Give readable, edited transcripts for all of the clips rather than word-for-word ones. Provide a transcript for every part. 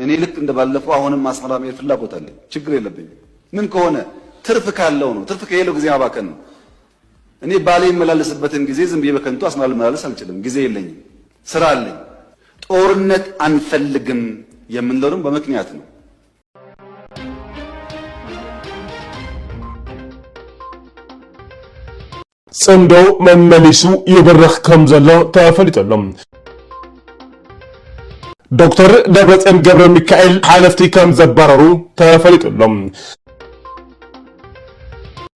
እኔ ልክ እንደባለፈው አሁንም አስመራ መሄድ ፍላጎት አለኝ። ችግር የለብኝም። ምን ከሆነ ትርፍ ካለው ነው። ትርፍ ከሌለው ጊዜ ማባከን ነው። እኔ ባሌ የመላለስበትን ጊዜ ዝም ብዬ በከንቱ አስመራ ልመላለስ አልችልም። ጊዜ የለኝም፣ ስራ አለኝ። ጦርነት አንፈልግም የምንለውም በምክንያት ነው። ጽምዶ መመሊሱ ይብርኽ ከም ዘሎ ተፈሊጦሎም ዶክተር ደብረጽዮን ገብረ ሚካኤል ሓለፍቲ ከም ዘባረሩ ተፈሊጦሎም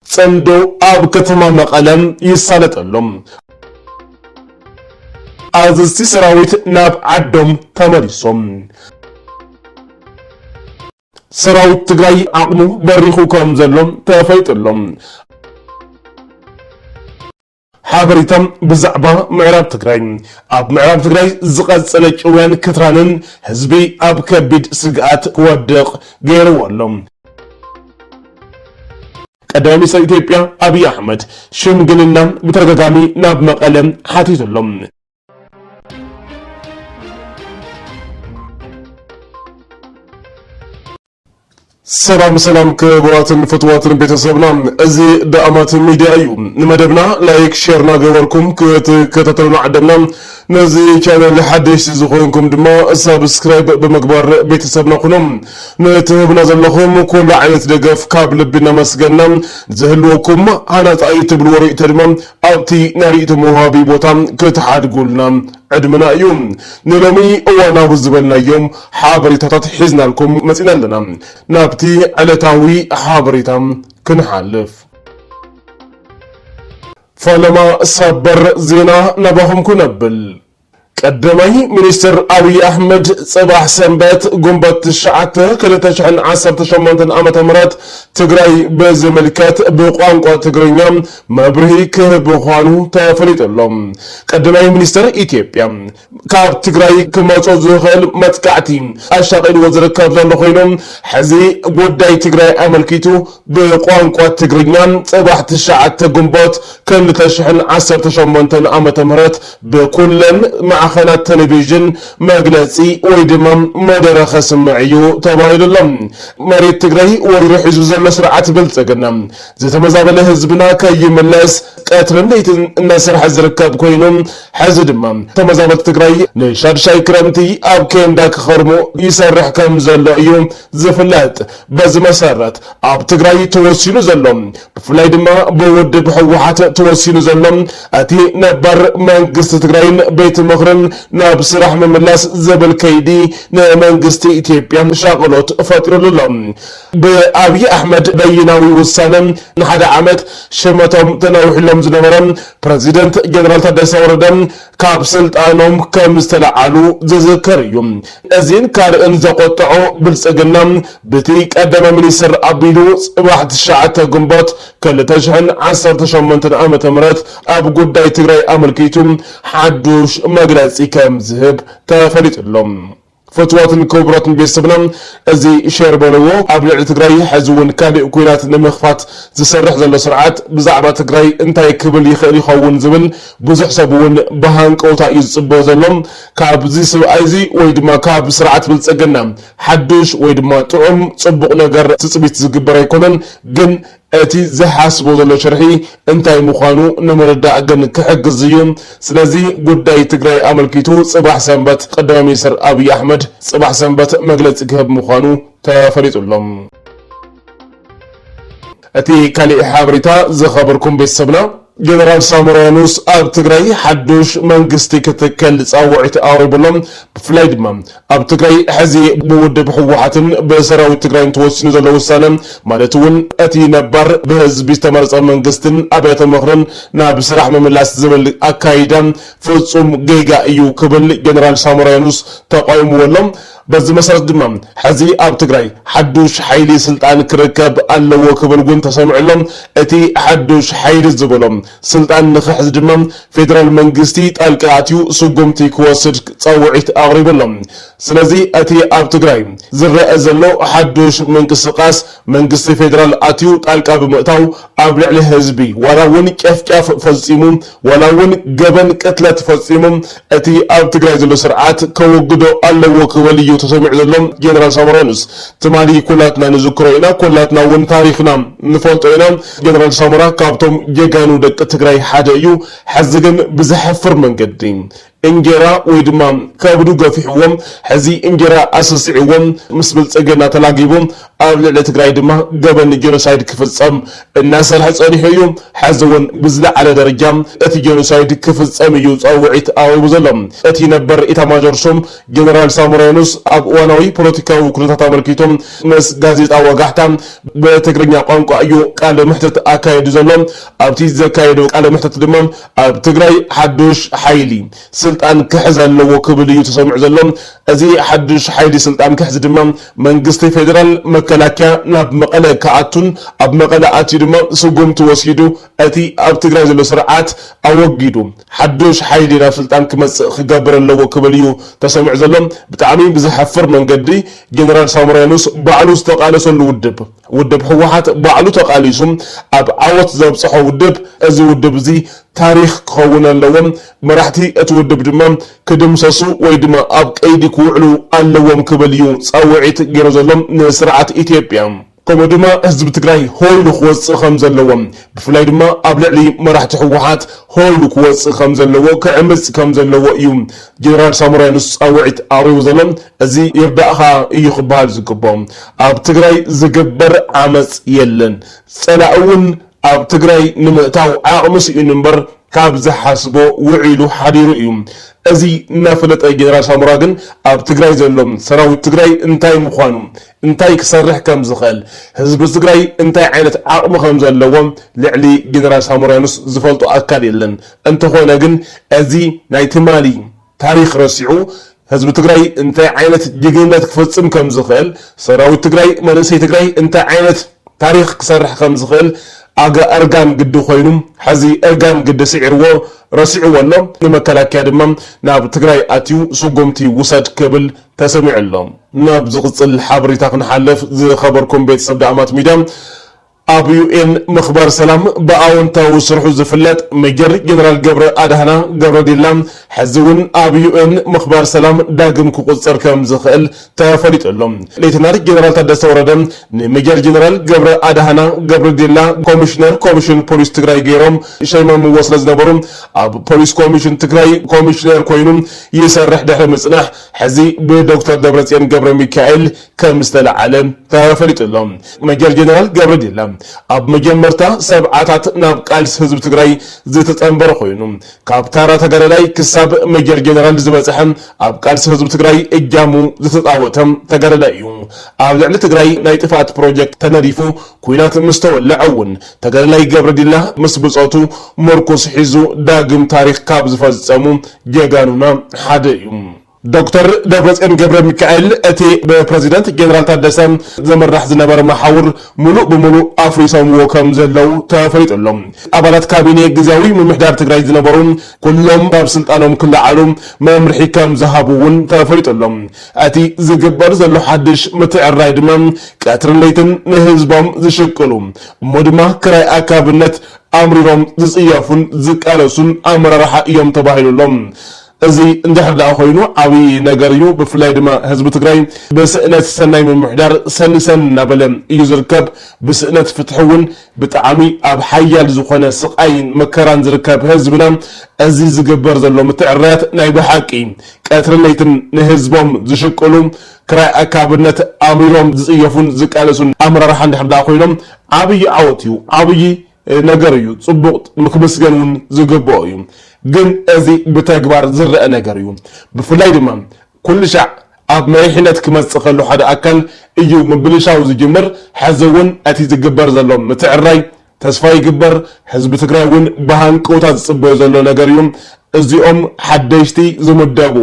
ጽምዶ ኣብ ከተማ መቐለም ይሳለጠሎም ኣዘዝቲ ሰራዊት ናብ ዓዶም ተመሊሶም ሰራዊት ትግራይ ዓቕሙ በሪኹ ከም ዘሎም ተፈሊጦሎም ሓበሪቶም ብዛዕባ ምዕራብ ትግራይ ኣብ ምዕራብ ትግራይ ዝቐጸለ ጭውያን ክትራንን ህዝቢ ኣብ ከቢድ ስግኣት ክወድቕ ገይርዎ ኣሎ። ቀዳማይ ሚኒስትር ኢትዮጵያ አብይ አሕመድ ሽምግልና በተደጋጋሚ ናብ መቐለም ሓቲቶሎም ሰላም ክቡራትን ፍትዋትን ቤተሰብና እዚ ዳኣማት ሚዲያ እዩ ንመደብና ላይክ ሼር ናገበርኩም ክትከታተሉና ዓደምና ነዚ ቻናል ሓድሽ ዝኾንኩም ድማ ሰብስክራይብ በመግባር ቤተሰብና ኩኖም ነትህብና ዘለኹም ኩሉ ዓይነት ደገፍ ካብ ልብና መስገና ዝህልወኩም ሃናጣይ ትብልዎ ርእይቶ ድማ ኣብቲ ናርእይቶ መውሃቢ ቦታ ክትሓድጉልና ዕድምና እዩ ንሎሚ እዋናዊ ዝበልናዮም ሓበሬታታት ሒዝናልኩም መፂና ኣለና ናብቲ ዕለታዊ ሓበሬታ ክንሓልፍ ፈለማ ሰበር ዜና ነባኹም ኩነብል ቀዳማይ ሚኒስትር አብይ አሕመድ ጽባሕ ሰንበት ግንቦት 9 2018 ዓመተ ምህረት ትግራይ በዝምልከት በቋንቋ ትግርኛ መብርሂ ክህብዃኑ ተፈሊጦሎም ቀዳማይ ሚኒስትር ኢትዮጵያ ካብ ትግራይ ክመጾ ዝኽእል መጥቃዕቲ ኣሻቒልዎ ዝርከብ ዘሎ ኮይኖም ሕዚ ጉዳይ ትግራይ ኣመልኪቱ በቋንቋ ትግርኛ ጽባሕ 9 ግንቦት 2018 ዓመተ ምህረት በኩለን ማዕኸናት ቴሌቪዥን መግለጺ ወይ ድማ መደረ ኸስምዕዩ ተባሂሉሎም መሬት ትግራይ ወሪሩ ሒዙ ዘሎ ስርዓት ብልጽግና ዝተመዛበለ ህዝብና ከይምለስ ቀትርን ለይትን እናሰርሐ ዝርከብ ኮይኑ ሕዚ ድማ ተመዛበልቲ ትግራይ ንሻድሻይ ክረምቲ ኣብ ኬንዳ ክኸርሙ ይሰርሕ ከም ዘሎ እዩ ዝፍለጥ በዚ መሰረት ኣብ ትግራይ ተወሲኑ ዘሎ ብፍላይ ድማ ብውድብ ሕወሓት ተወሲኑ ዘሎ እቲ ነባር መንግስቲ ትግራይን ቤት ምኽርን ናብ ስራሕ ምምላስ ዘብል ከይዲ ንመንግስቲ ኢትዮጵያ ሻቅሎት ፈጢሩሎ ብአብይ አሕመድ በይናዊ ውሳነ ንሓደ ዓመት ሽመቶም ተናውሕሎም ዝነበረ ፕሬዚደንት ጀነራል ታደሰ ወረደ ካብ ስልጣኖም ከም ዝተለዓሉ ዝዝከር እዩ እዚን ካልእን ዘቆጥዖ ብልጽግና በቲ ቀዳማይ ሚኒስትር አቢሉ ጽባሕ 9 ግንቦት 2018 ዓመተ ምህረት ኣብ ጉዳይ ትግራይ ኣመልኪቱ ሓዱሽ መግለጺ ከም ዝህብ ተፈሊጦሎም ፈትዋትን ክቡራትን ቤተሰብና እዚ ሼር በልዎ ኣብ ልዕሊ ትግራይ ሕዝውን ካልእ ኩናት ንምኽፋት ዝሰርሕ ዘሎ ስርዓት ብዛዕባ ትግራይ እንታይ ክብል ይኽእል ይኸውን ዝብል ብዙሕ ሰብ እውን ብሃንቀውታ እዩ ዝጽበዮ ዘሎ ካብዚ ሰብኣይ ወይ ድማ ካብ ስርዓት ብልጽግና ሓዱሽ ወይ ድማ ጥዑም ጽቡቕ ነገር ትጽቢት ዝግበር ኣይኮነን ግን እቲ ዝሓስቦ ዘሎ ሸርሒ እንታይ ምዃኑ ንምርዳእ ግን ክሕግዝ እዩ ስለዚ ጉዳይ ትግራይ ኣመልኪቱ ጽባሕ ሰንበት ቀዳማይ ሚኒስትር አብይ አሕመድ ጽባሕ ሰንበት መግለጺ ክህብ ምዃኑ ተፈሊጦሎም እቲ ካልእ ሓበሬታ ዝኸበርኩም ቤተሰብና ጀነራል ሳሞራ የኑስ ኣብ ትግራይ ሓዱሽ መንግስቲ ክትከል ጻውዒት ኣቕሪቦሎም ብፍላይ ድማ ኣብ ትግራይ ሕዚ ብውድብ ሕወሓትን በሰራዊት ትግራይን ተወሲኑ ዘሎ ውሳነ ማለት እውን እቲ ነባር ብህዝቢ ዝተመረጸ መንግስትን ኣብያተ ምኽርን ናብ ስራሕ ምምላስ ዝብል ኣካይዳ ፍጹም ጌጋ እዩ ክብል ጀነራል ሳሞራ የኑስ ተቃዊምዎሎም በዚ መሰረት ድማ ሕዚ ኣብ ትግራይ ሓዱሽ ሓይሊ ስልጣን ክርከብ ኣለዎ ክብል እውን ተሰሚዑሎም እቲ ሓዱሽ ሓይሊ ዝብሎም ስልጣን ንኽሕዝ ድማ ፌደራል መንግስቲ ጣልቃ ኣትዩ ስጉምቲ ክወስድ ጻውዒት ኣቕሪቦሎም ስለዚ እቲ ኣብ ትግራይ ዝረአ ዘሎ ሓዱሽ ምንቅስቓስ መንግስቲ ፌደራል ኣትዩ ጣልቃ ብምእታው ኣብ ልዕሊ ህዝቢ ዋላ እውን ጨፍጫፍ ፈጺሙ ዋላ እውን ገበን ቅትለት ፈጺሙ እቲ ኣብ ትግራይ ዘሎ ስርዓት ከወግዶ ኣለዎ ክብል እዩ ተሰሚዕ ዘሎ ጀነራል ሳሞራንስ ትማሊ ኩላትና ንዝክሮ ኢና ኩላትና ውን ታሪክና ንፈልጦ ኢና ጀነራል ሳሞራ ካብቶም ጀጋኑ ደቂ ትግራይ ሓደ እዩ ሕዚ ግን ብዝሕፍር መንገዲ እንጀራ ወይ ድማ ከብዱ ገፊሕዎም ሕዚ እንጀራ ኣሰስዒዎም ምስ ብልጽግና ተላጊቦም ኣብ ልዕሊ ትግራይ ድማ ገበን ጄኖሳይድ ክፍጸም እናሰርሐ ጸኒሑ እዩ ሕዚ ውን ብዝለዓለ ደረጃ እቲ ጄኖሳይድ ክፍጸም እዩ ጻውዒት ኣቕሪቡ ዘሎ እቲ ነበር ኢታማዦር ሹም ጀነራል ሳሞራንስ ኣብ እዋናዊ ፖለቲካዊ ኩነታት ኣመልኪቶም ምስ ጋዜጣ ወጋሕታ በትግርኛ ቋንቋ እዩ ቃለ መሕተት ኣካየዱ ዘሎ ኣብቲ ዘካየዱ ቃለ መሕተት ድማ ኣብ ትግራይ ሓዱሽ ሓይሊ ስልጣን ክሕዝ ኣለዎ ክብል እዩ ተሰሚዑ ዘሎ እዚ ሓዱሽ ሓይሊ ስልጣን ክሕዝ ድማ መንግስቲ ፌደራል መከላከያ ናብ መቐለ ከኣቱን ኣብ መቐለ ኣትዩ ድማ ስጉምቲ ወሲዱ እቲ ኣብ ትግራይ ዘሎ ስርዓት ኣወጊዱ ሓዱሽ ሓይሊ ናብ ስልጣን ክመጽእ ክገብር ኣለዎ ክብል እዩ ተሰሚዑ ዘሎ ብጣዕሚ ብዝሕፍር መንገዲ ጀነራል ሳሞራንስ ባዕሉ ዝተቃለሰሉ ውድብ ህወሓት ባዕሉ ተቃሊሱ ኣብ ዓወት ዘብጽሖ ውድብ እዚ ውድብ እዚ ታሪክ ክኸውን ኣለዎም መራሕቲ እቲ ውድብ ድማ ክድምሰሱ ወይ ድማ ኣብ ቀይዲ ክውዕሉ ኣለዎም ክብል እዩ ጻውዒት ገይሩ ዘሎ ንስርዓት ኢትዮጵያ ከምኡ ድማ ህዝቢ ትግራይ ሆይሉ ክወጽእ ከም ዘለዎም ብፍላይ ድማ ኣብ ልዕሊ መራሕቲ ህወሓት ሆይሉ ክወጽእ ከም ዘለዎ ክዕምጽ ከም ዘለዎ እዩ ጀነራል ሳሞራንስ ጻውዒት ኣቕሪቡ ዘሎ እዚ ይርዳእኻ እዩ ክበሃል ዝግባእ ኣብ ትግራይ ዝግበር ዓመጽ የለን ጸላእውን ኣብ ትግራይ ንምእታው ዓቕምስ እዩ እምበር ካብ ዝሓስቦ ውዒሉ ሓዲሩ እዩ እዚ እናፈለጠ ጀነራል ሳሞራ ግን ኣብ ትግራይ ዘሎም ሰራዊት ትግራይ እንታይ ምዃኑ እንታይ ክሰርሕ ከም ዝኽእል ህዝቢ ትግራይ እንታይ ዓይነት ዓቕሚ ከም ዘለዎ ልዕሊ ጀነራል ሳሞራንስ ዝፈልጦ ኣካል የለን እንተኾነ ግን እዚ ናይ ትማሊ ታሪክ ረሲዑ ህዝቢ ትግራይ እንታይ ዓይነት ጅግንነት ክፈጽም ከም ዝኽእል ሰራዊት ትግራይ መንእሰይ ትግራይ እንታይ ዓይነት ታሪክ ክሰርሕ ከም ዝኽእል ኣጋ ኣርጋን ግዲ ኮይኑ ሕዚ ኣርጋን ግዲ ስዒርዎ ረሲዑ ወሎ ንመከላከያ ድማ ናብ ትግራይ ኣትዩ ስጉምቲ ውሰድ ክብል ተሰሚዑ ኣሎ ናብ ዝቕጽል ሓበሬታ ክንሓልፍ ዝኸበርኩም ቤተሰብ ዳእማት ሚድያ ኣብ ዩኤን ምኽባር ሰላም ብኣወንታዊ ስርሑ ዝፍለጥ ሜጀር ጀነራል ገብረ ኣድሃና ገብረዲላ ሕዚ እውን ኣብ ዩኤን ምኽባር ሰላም ዳግም ክቁፅር ከም ዝኽእል ተፈሊጡ ኣሎ ሌተናል ጀነራል ታደሰ ወረደ ንሜጀር ጀነራል ገብረ ኣድሃና ገብረዲላ ኮሚሽን ፖሊስ ትግራይ ገይሮም ሸይሞም ወስለ ዝነበሩ ኣብ ፖሊስ ኮሚሽን ትግራይ ኮሚሽነር ኮይኑ ይሰርሕ ድሕሪ ምጽናሕ ሕዚ ብዶክተር ደብረጽዮን ገብረ ሚካኤል ከም ዝተለዓለ ተፈሊጡ ኣሎ ሜጀር ጀነራል ገብረዲላ ኣብ መጀመርታ ሰብዓታት ናብ ቃልስ ህዝቢ ትግራይ ዝተጸንበረ ኮይኑ ካብ ታራ ተጋዳላይ ክሳብ ሜጀር ጀነራል ዝበጽሐ ኣብ ቃልስ ህዝቢ ትግራይ እጃሙ ዝተጻወተ ተጋዳላይ እዩ ኣብ ልዕሊ ትግራይ ናይ ጥፋት ፕሮጀክት ተነዲፉ ኩናት ምስተወልዐውን ተጋዳላይ ገብረዲላ ምስ ብጾቱ መርኮስ ሒዙ ዳግም ታሪክ ካብ ዝፈጸሙ ጀጋኑና ሓደ እዩ ዶክተር ደብረጽዮን ገብረ ሚካኤል እቲ በፕሬዝዳንት ጀነራል ታደሰ ዘመራሕ ዝነበረ ማሕውር ሙሉእ ብሙሉእ ኣፍሪሶምዎ ከም ዘለው ተፈሊጡሎም ኣባላት ካቢኔ ግዝያዊ ምምሕዳር ትግራይ ዝነበሩ ኩሎም ካብ ስልጣኖም ክለዓሉ መምርሒ ከም ዝሃቡውን ተፈሊጡሎም እቲ ዝግበር ዘሎ ሓድሽ ምትዕራይ ድማ ቀትርን ለይትን ንህዝቦም ዝሽቅሉ እሞ ድማ ክራይ ኣካብነት ኣምሪሮም ዝጽየፉን ዝቃለሱን ኣመራርሓ እዮም ተባሂሉሎም እዚ እንደሕዳ ኮይኑ ዓቢ ነገር እዩ ብፍላይ ድማ ህዝቢ ትግራይ በስእነት ሰናይ ምምሕዳር ሰንሰን ናበለ እዩ ዝርከብ በስእነት ፍትሕውን ብጣዕሚ ኣብ ሓያል ዝኾነ ስቃይን መከራን ዝርከብ ህዝብና እዚ ዝግበር ዘሎ ምትዕራያት ናይ ብሓቂ ቀትርን ለይትን ንህዝቦም ዝሽቅሉ ክራይ ኣካብነት ኣምሪሮም ዝጽየፉን ዝቃለሱን ኣመራርሓ እንደሕዳ ኮይኖም ዓብይ ዓወት እዩ ዓብይ ነገር እዩ ጽቡቕ ምክምስገኑን ዝግብኦ እዩ ግን እዚ ብተግባር ዝረአ ነገር እዩ ብፍላይ ድማ ኩሉ ሻዕ ኣብ መሪሕነት ክመጽእ ከሎ ሓደ ኣካል እዩ ምብልሻው ዝጅምር ሕዚውን እቲ ዝግበር ዘሎ ምትዕራይ ተስፋ ይግበር ህዝቢ ትግራይ እውን ብሃንቀውታ ዝጽበዮ ዘሎ ነገር እዩ እዚኦም ሓደሽቲ ዝምደቡ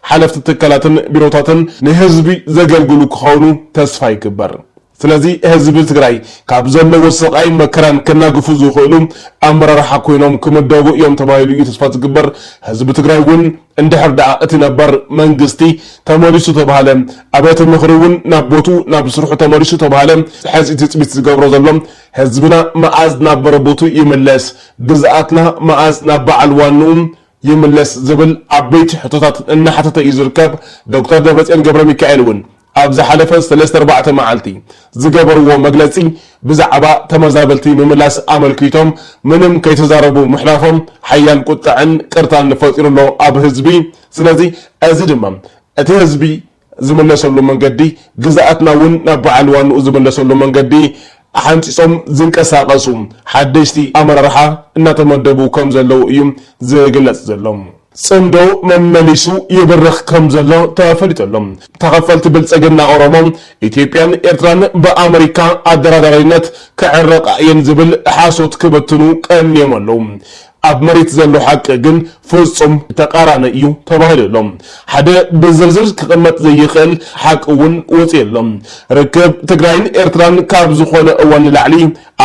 ሓለፍቲ ትካላትን ቢሮታትን ንህዝቢ ዘገልግሉ ክኾኑ ተስፋ ይግበር ስለዚ ህዝቢ ትግራይ ካብ ዘለዎ ስቃይ መከራን ከናግፉ ዝኽእሉ ኣመራርሓ ኮይኖም ክምደቡ እዮም ተባሂሉ እዩ ተስፋ ዝግበር ህዝቢ ትግራይ እውን እንድሕር ደኣ እቲ ነበር መንግስቲ ተመሊሱ ተባሃለ ኣብያተ ምኽሪ እውን ናብ ቦቱ ናብ ስርሑ ተመሊሱ ተባሃለ ሕዚ ትጽቢት ዝገብሮ ዘሎ ህዝብና መዓዝ ናብ ቦቱ ይምለስ ግዝኣትና መዓዝ ናብ በዓል ዋንኡ ይምለስ ዝብል ዓበይቲ ሕቶታት እናሓተተ እዩ ዝርከብ ዶክተር ደብረጽዮን ገብረ ሚካኤል እውን ኣብዚ ሓለፈ 3-4 መዓልቲ ዝገበርዎ መግለጺ ብዛዕባ ተመዛበልቲ ምምላስ ኣመልኪቶም ምንም ከይተዛረቡ ምሕላፎም ሓያል ቁጥዕን ቅርታን ፈጢሩሎ ኣብ ህዝቢ ስለዚ እዚ ድማ እቲ ህዝቢ ዝመለሰሉ መንገዲ ግዛኣትና እውን ናብ በዓል ዋንኡ ዝመለሰሉ መንገዲ ሓንፂጾም ዝንቀሳቐሱ ሓደሽቲ ኣመራርሓ እናተመደቡ ከም ዘለው እዩ ዝግለጽ ዘሎ ጽምዶ መመሊሱ ይብርኽ ከም ዘሎ ተፈሊጦሎም ተኸፈልቲ ብልጽግና ኦሮሞ ኢትዮጵያን ኤርትራን በአሜሪካ አደራዳሪነት ከዕረቃ ዝብል ሓሶት ክበትኑ ቀንዮም ኣለው ኣብ መሬት ዘሎ ሓቂ ግን ፍጹም ተቃራኒ እዩ ተባሂሉሎም ሓደ ብዝርዝር ክቅመጥ ዘይኽእል ሓቂ እውን ወፂሎም ርክብ ትግራይን ኤርትራን ካብ ዝኾነ እዋን ላዕሊ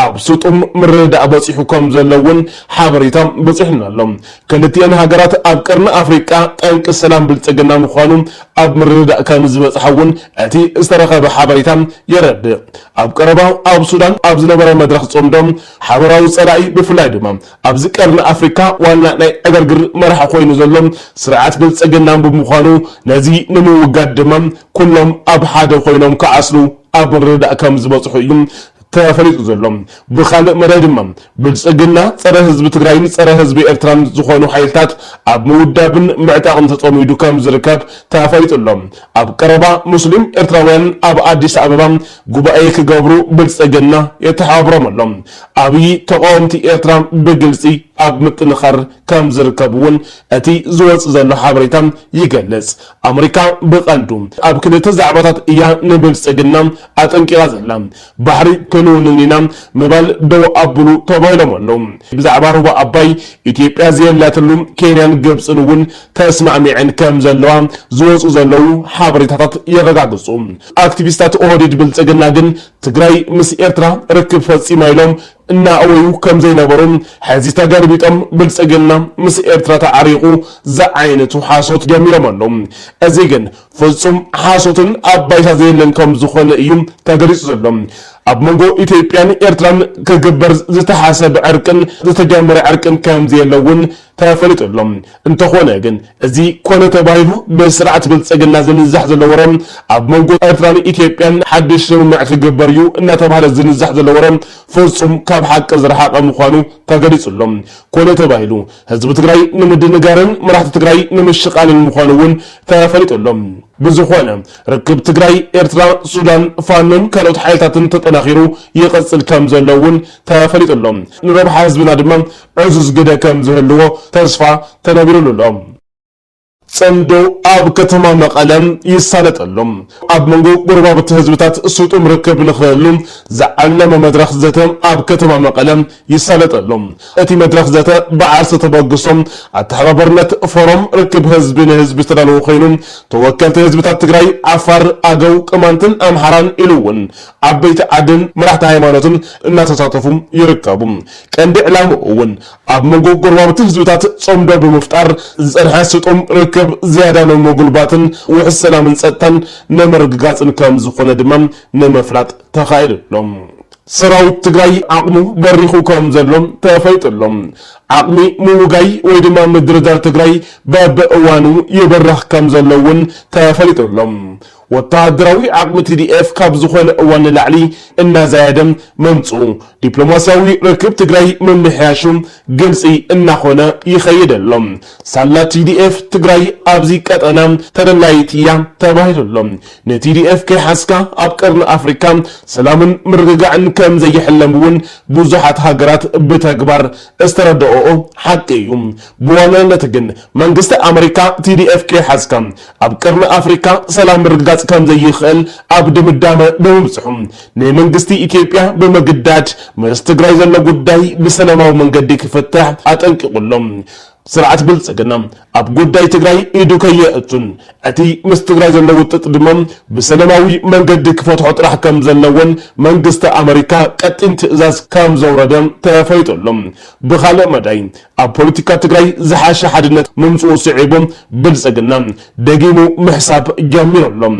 ኣብ ስጡም ምርዳእ በፂሑ ከም ዘለውን ሓበሬታ በፂሕናሎም ክልቲአን ሃገራት ኣብ ቀርኒ ኣፍሪቃ ጠንቂ ሰላም ብልጽግና ምዃኑ ኣብ ምርዳእ ከም ዝበፅሐውን እቲ ዝተረኸበ ሓበሬታ የረድእ ኣብ ቀረባ ኣብ ሱዳን ኣብ ዝነበረ መድረኽ ጾምዶም ሓበራዊ ጸላኢ ብፍላይ ድማ ኣብዚ ቀርኒ ኣፍሪካ ዋና ናይ ዕገርግር መራሒ ኮይኑ ዘሎም ስርዓት ብልጽግና ብምዃኑ ነዚ ንምውጋድ ድማ ኩሎም ኣብ ሓደ ኮይኖም ከዓስሉ ኣብ ምርዳእ ከም ዝበፅሑ እዩ ተፈሊጡ ዘሎም ብኻልእ መዳይ ድማ ብልጽግና ጸረ ህዝቢ ትግራይን ጸረ ህዝቢ ኤርትራን ዝኾኑ ሓይልታት ኣብ ምውዳብን ምዕጣቕን ተጸሚዱ ከም ዝርከብ ተፈሊጡሎም ኣብ ቀረባ ሙስሊም ኤርትራውያን ኣብ አዲስ አበባ ጉባኤ ክገብሩ ብልጽግና የተሓባብሮም ኣሎም ኣብይ ተቃወምቲ ኤርትራ ብግልጺ ኣብ ምጥንኻር ከም ዝርከቡን እቲ ዝወጽእ ዘሎ ሓበሬታ ይገልጽ ኣሜሪካ ብቐንዱ ኣብ ክልተ ዛዕባታት እያ ንብልጽግና ኣጠንቂቓ ዘላ ባሕሪ ክንውንኒና ምባል ደው ኣብሉ ተባሂሎም ኣለው ብዛዕባ ሩባ ኣባይ ኢትዮጵያ ዘየላትሉ ኬንያን ግብፅን እውን ተስማዕሚዐን ከም ዘለዋ ዝወጽኡ ዘለው ሓበሬታታት የረጋግጹ ኣክቲቪስታት ኦህዴድ ብልጽግና ግን ትግራይ ምስ ኤርትራ ርክብ ፈጺማ ኢሎም እናኣወዩ ከም ዘይነበሩ ሕዚ ተገርቢጦም ብልጽግና ምስ ኤርትራ ተዓሪቑ ዝዓይነቱ ሓሶት ገሚሮም ኣለው እዚ ግን ፍጹም ሓሶትን ኣባይታ ዘየለን ከም ዝኾነ እዩ ተገሊጹ ዘሎ ኣብ መንጎ ኢትዮጵያን ኤርትራን ክግበር ዝተሓሰበ ዕርቅን ዝተጀመረ ዕርቅን ከም ዘየለውን ተፈሊጡሎም እንተኾነ ግን እዚ ኮነ ተባሂሉ ብስርዓት ብልጽግና ዝንዛሕ ዘለወሮም ኣብ መንጎ ኤርትራን ኢትዮጵያን ሓድሽ ስምምዕ ክግበር እዩ እናተባሃለ ዝንዛሕ ዘለወሮም ፍጹም ካብ ሓቂ ዝረሓቐ ምዃኑ ተገሊጹሎም ኮነ ተባሂሉ ህዝቢ ትግራይ ንምድንጋርን መራሕቲ ትግራይ ንምሽቃልን ምዃኑ እውን ተፈሊጡሎም ብዝኾነ ርክብ ትግራይ ኤርትራ ሱዳን ፋኖን ካልኦት ሓይልታትን ተጠናኺሩ ይቐጽል ከም ዘለውን ተፈሊጡሎም ንረብሓ ህዝብና ድማ ዕዙዝ ግደ ከም ዝህልዎ ተስፋ ተነቢሩሎም ጽምዶ ኣብ ከተማ መቐለም ይሳለጠሎም ኣብ መንጎ ጎረባብቲ ህዝብታት ስጡም ርክብ ንኽህሉ ዝዓለመ መድረኽ ዘተ ኣብ ከተማ መቐለም ይሳለጠሎም እቲ መድረኽ ዘተ በዓል ዝተበግሶም ኣተሓባበርነት ፎረም ርክብ ህዝቢ ንህዝቢ ዝተዳለወ ኮይኑ ተወከልቲ ህዝብታት ትግራይ ዓፋር ኣገው ቅማንትን ኣምሓራን ኢሉውን ዓበይቲ ዓድን መራሕቲ ሃይማኖትን እናተሳተፉ ይርከቡ ቀንዲ ዕላምኡ እውን ኣብ መንጎ ጎረባብቲ ህዝብታት ጽምዶ ብምፍጣር ዝጸንሐ ስጡም ርክብ زيادة نموغلباتن وحسنا من ستان نمرقاتن كام زخونة دمام نمفلات تخيل لهم سراوت تغاي عقمو بريخو كام زلهم تفايت لهم عقمي موغاي ويدما مدردار تغاي باب اوانو يبرخ كام زلون تفايت لهم وتعدراوي عقم TDF كاب زخون اوان العلي انا زايدم ممصو دبلوماسياوي ركب تغراي من محياشم قلسي انا خونا يخيد اللهم سالا TDF تغراي ابزي كاتانا ترلايتيا تباهد اللهم TDF كي حسكا ابكرن افريكا سلامن مرقاعن كم زي حلمون بوزحات هاقرات بتكبر استردعو حقيهم بوانا نتقن منقست امريكا TDF كي حسكا ابكرن افريكا سلام مرقاعن كم زي يخل عبد مدامة بمسحهم نمنجستي إثيوبيا بمجدات مستقرأ زلنا قداي بسلامة ومنجدي كفتح أتنك قلهم سرعة بلصقنا أب قداي تقرأي إيدو كيئتون أتي مستقرأ زلنا وتقدمهم بسلامة منجدي كفتح راح كم زلنا منجست أمريكا كتنت إزاز كم زوردم تفايت لهم بخالة مدين ፖለቲካ ትግራይ ዝሓሸ ሓድነት ምምጽኡ ስዒቦም ብልጽግና ደጊሙ ምሕሳብ ጀሚሮሎም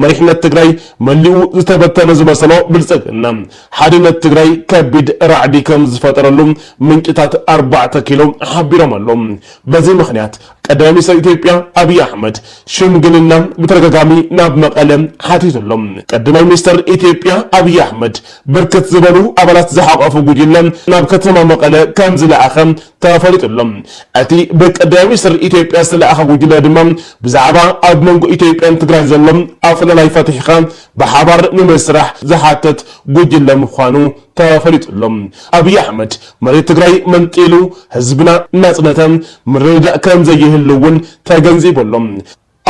መሪሕነት ትግራይ መሊኡ ዝተበተነ ዝመሰሎ ብልጽግና ሓድነት ትግራይ ከቢድ ራዕዲ ከም ዝፈጠረሉ ምንጭታት 4 ኪሎ ሓቢሮም ኣሎም በዚ ምኽንያት ቀዳማይ ሚኒስትር ኢትዮጵያ አብይ አህመድ ሽምግልና በተደጋጋሚ ናብ መቀለ ሓቲቶሎም ቀዳማይ ሚኒስትር ኢትዮጵያ አብይ አህመድ በርከት ዝበሉ አባላት ዝሓቋፉ ጉጅለ ናብ ከተማ መቀለ ከም ዝለኣኸ ተፈሊጦሎም እቲ በቀዳማይ ሚኒስትር ኢትዮጵያ ዝለኣኸ ጉጅለ ድማ ብዛዕባ ኣብ መንጎ ኢትዮጵያን ትግራይ ዘሎም ኣፈላላይ ፈትሒኻ በሓባር ንምስራሕ ዝሓተት ጉጅለ ምዃኑ ተፈሊጦሎም አብይ አህመድ መሬት ትግራይ መንጢሉ ህዝብና ናጽነተም ምርዳእ ከም ዘይህልውን ተገንዚቦሎም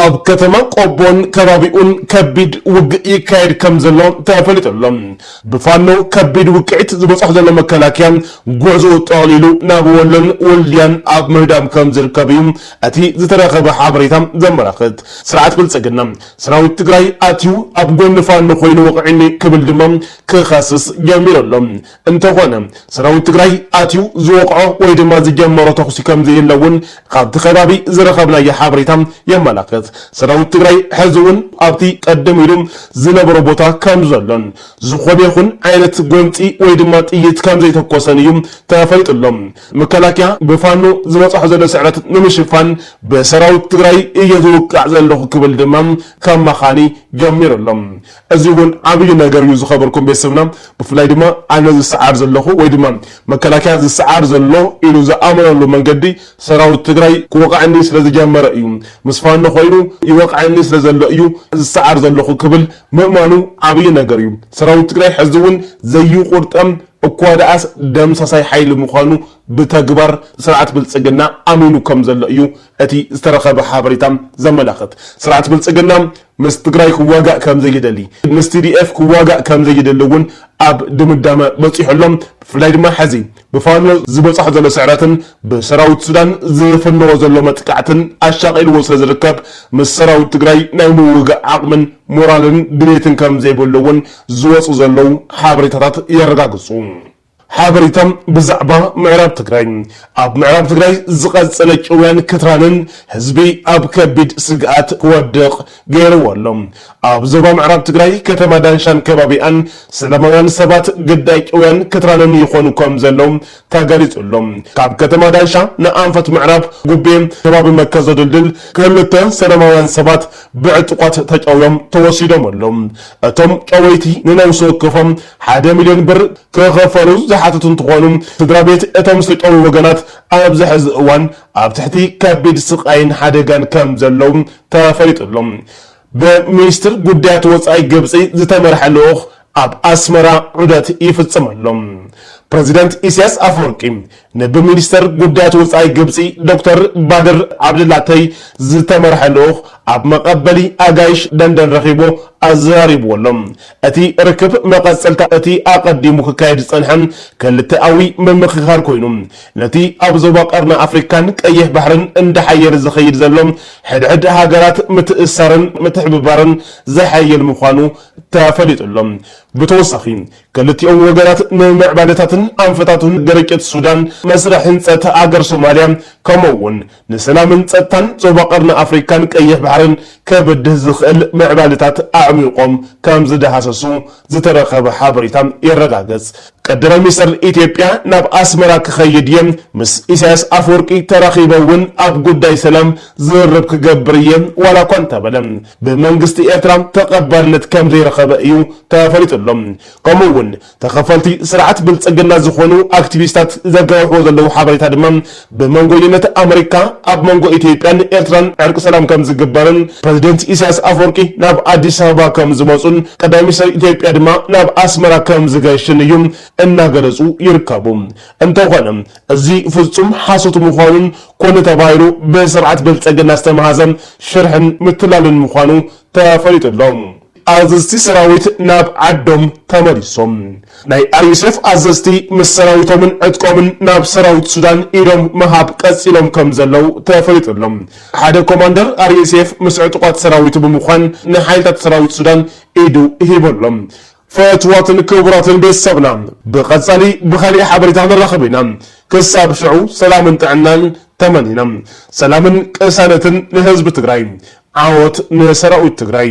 ኣብ ከተማ ቆቦን ከባቢኡን ከቢድ ውግእ ይካየድ ከም ዘሎ ተፈሊጦሎም ብፋኖ ከቢድ ውቅዒት ዝበፅሕ ዘሎ መከላከያ ጉዕዞ ጠቕሊሉ ናብ ወሎን ወልድያን ኣብ ምህዳም ከም ዝርከብ እዩ እቲ ዝተረኸበ ሓበሬታ ዘመላኽት ስርዓት ብልጽግና ሰራዊት ትግራይ ኣትዩ ኣብ ጎኒ ፋኖ ኮይኑ ወቕዒኒ ክብል ድማ ክኸስስ ጀሚሮሎም እንተኾነ ሰራዊት ትግራይ ኣትዩ ዝወቕዖ ወይ ድማ ዝጀመሮ ተኹሲ ከም ዘይለውን ካብቲ ከባቢ ዝረኸብናዮ ሓበሬታ የመላኽት ሰራዊት ትግራይ ሕዝውን ኣብቲ ቀደም ኢሉ ዝነበረ ቦታ ከም ዘሎን ዝኾነ ይኹን ዓይነት ጎንፂ ወይ ድማ ጥይት ከም ዘይተኮሰን እዩ ተፈሊጦሎም መከላከያ ብፋኖ ዝበፅሕ ዘሎ ስዕረት ንምሽፋን በሰራዊት ትግራይ እየ ዝውቃዕ ዘለኹ ክብል ድማ ከም መኻኒ ጀሚሮሎም እዚ እውን ዓብይ ነገር እዩ ዝኸበርኩም ቤተሰብና ብፍላይ ድማ ኣነ ዝሰዓር ዘለኹ ወይ ድማ መከላከያ ዝሰዓር ዘሎ ኢሉ ዝኣመነሉ መንገዲ ሰራዊት ትግራይ ክወቃዕኒ ስለ ዝጀመረ እዩ ምስ ፋኖ ኮይኑ ይወቃዕኒ ስለ ዘሎ እዩ ዝሰዓር ዘለኹ ክብል ምእማኑ ዓብይ ነገር እዩ ሰራዊት ትግራይ ሕዝውን ዘይቁርጠም እኳ ደኣስ ደምሳሳይ ሓይሊ ምዃኑ ብተግባር ስርዓት ብልጽግና ኣሚኑ ከም ዘሎ እዩ እቲ ዝተረኸበ ሓበሬታ ዘመላኽት ስርዓት ብልጽግና ምስ ትግራይ ክዋጋእ ከም ዘይደሊ ምስ TDF ክዋጋእ ከም ዘይደሊ እውን ኣብ ድምዳመ በፂሖሎም ብፍላይ ድማ ሕዚ ብፋኖ ዝበፅሕ ዘሎ ስዕረትን ብሰራዊት ሱዳን ዝፍንዎ ዘሎ መጥቃዕትን ኣሻቒልዎ ስለ ዝርከብ ምስ ሰራዊት ትግራይ ናይ ምውጋእ ዓቕምን ሞራልን ድሌትን ከም ዘይብሉ እውን ዝወፁ ዘለው ሓበሬታታት የረጋግፁ ሓበሬታም ብዛዕባ ምዕራብ ትግራይ ኣብ ምዕራብ ትግራይ ዝቐጸለ ጭውያን ክትራንን ህዝቢ ኣብ ከቢድ ስግኣት ክወድቕ ገይርዎሎም ኣብ ዞባ ምዕራብ ትግራይ ከተማ ዳንሻን ከባቢኣን ሰላማውያን ሰባት ግዳይ ጭውያን ክትራንን ይኾኑ ከም ዘለው ተገሊጹሎም ካብ ከተማ ዳንሻ ንኣንፈት ምዕራብ ጉቤን ከባቢ መከዘ ድልድል ክልተ ሰላማውያን ሰባት ብዕጡቋት ተጨውዮም ተወሲዶም ኣሎም እቶም ጨወይቲ ንነብሲ ወከፎም 1 ሚልዮን ብር ክኸፈሉ ዝሓተቱ እንትኾኑ ስድራ ቤት እቶም ዝተጨው ወገናት ኣብ ዝሕዚ እዋን ኣብ ትሕቲ ከቢድ ስቃይን ሓደጋን ከም ዘለው ተፈሊጦሎም በሚኒስትር ጉዳያት ወፃኢ ግብፂ ዝተመርሐ ልኡኽ ኣብ ኣስመራ ዑደት ይፍጽመሎም ፕሬዚደንት ኢሳያስ አፈወርቂ ንብሚኒስትር ጉዳያት ወፃኢ ግብፂ ዶክተር ባድር ዓብድላተይ ዝተመርሐ ልኡኽ ኣብ መቐበሊ ኣጋይሽ ደንደን ረኺቦ ኣዘራሪብዎሎም እቲ ርክብ መቐፀልታ እቲ ኣቐዲሙ ክካየድ ዝፀንሐን ክልተኣዊ ምምክኻር ኮይኑ ነቲ ኣብ ዞባ ቀርኒ ኣፍሪካን ቀይሕ ባሕርን እንዳሓየለ ዝኸይድ ዘሎም ሕድሕድ ሃገራት ምትእሳርን ምትሕብባርን ዘሓየል ምዃኑ ተፈሊጡሎም ብተወሳኺ ክልቲኦም ወገናት ንምዕባለታትን ኣንፈታትን ገረጨት ሱዳን መስርሕ ህንፀት ኣገር ሶማልያ ከምኡውን ንሰላምን ፀጥታን ዞባ ቀርኒ ኣፍሪካን ቀይሕ ባሕርን ከበድህ ዝኽእል ምዕባለታት ኣዕሚቆም ከም ዝደሃሰሱ ዝተረኸበ ሓበሬታ የረጋገጽ ቀዳማይ ሚኒስትር ኢትዮጵያ ናብ ኣስመራ ክኸይድ እየ ምስ ኢሳያስ አፈወርቂ ተራኺቦውን ኣብ ጉዳይ ሰላም ዝርብ ክገብር እየ ዋላ እኳ እንተበለ ብመንግስቲ ኤርትራ ተቐባልነት ከም ዘይረኸበ እዩ ተፈሊጡሎም ከምኡውን ተኸፈልቲ ስርዓት ብልጽግና ዝኾኑ ኣክቲቪስታት ዘጋውሕዎ ዘለው ሓበሬታ ድማ ብመንጎይነት ኣሜሪካ ኣብ መንጎ ኢትዮጵያን ኤርትራን ዕርቂ ሰላም ከም ዝግበርን ፕሬዚደንት ኢሳያስ አፈወርቂ ናብ ኣዲስ ኣበባ ከም ዝመፁን ቀዳማይ ሚኒስትር ኢትዮጵያ ድማ ናብ ኣስመራ ከም ዝገሽን እዩ እናገለጹ ይርከቡ እንተኾነ እዚ ፍጹም ሓሶት ምዃኑን ኮነ ተባሂሉ በስርዓት ብልጽግና ዝተመሃዘ ሽርሕን ምትላልን ምዃኑ ተፈሊጡሎም ኣዘዝቲ ሰራዊት ናብ ዓዶም ተመሊሶም ናይ RSF ኣዘዝቲ ምስ ሰራዊቶምን ዕጥቆምን ናብ ሰራዊት ሱዳን ኢዶም መሃብ ቀፂሎም ከም ዘለው ተፈሊጡሎም ሓደ ኮማንደር RSF ምስ ዕጥቋት ሰራዊቱ ብምዃን ንሓይልታት ሰራዊት ሱዳን ኢዱ ሂቦሎም ፈትዋትን ክቡራትን ቤተሰብና ብቐጻሊ ብኻሊእ ሓበሬታ ንራኸብ ኢና ክሳብ ሽዑ ሰላምን ጥዕናን ተመኒና ሰላምን ቅሳነትን ንህዝቢ ትግራይ ዓወት ንሰራዊት ትግራይ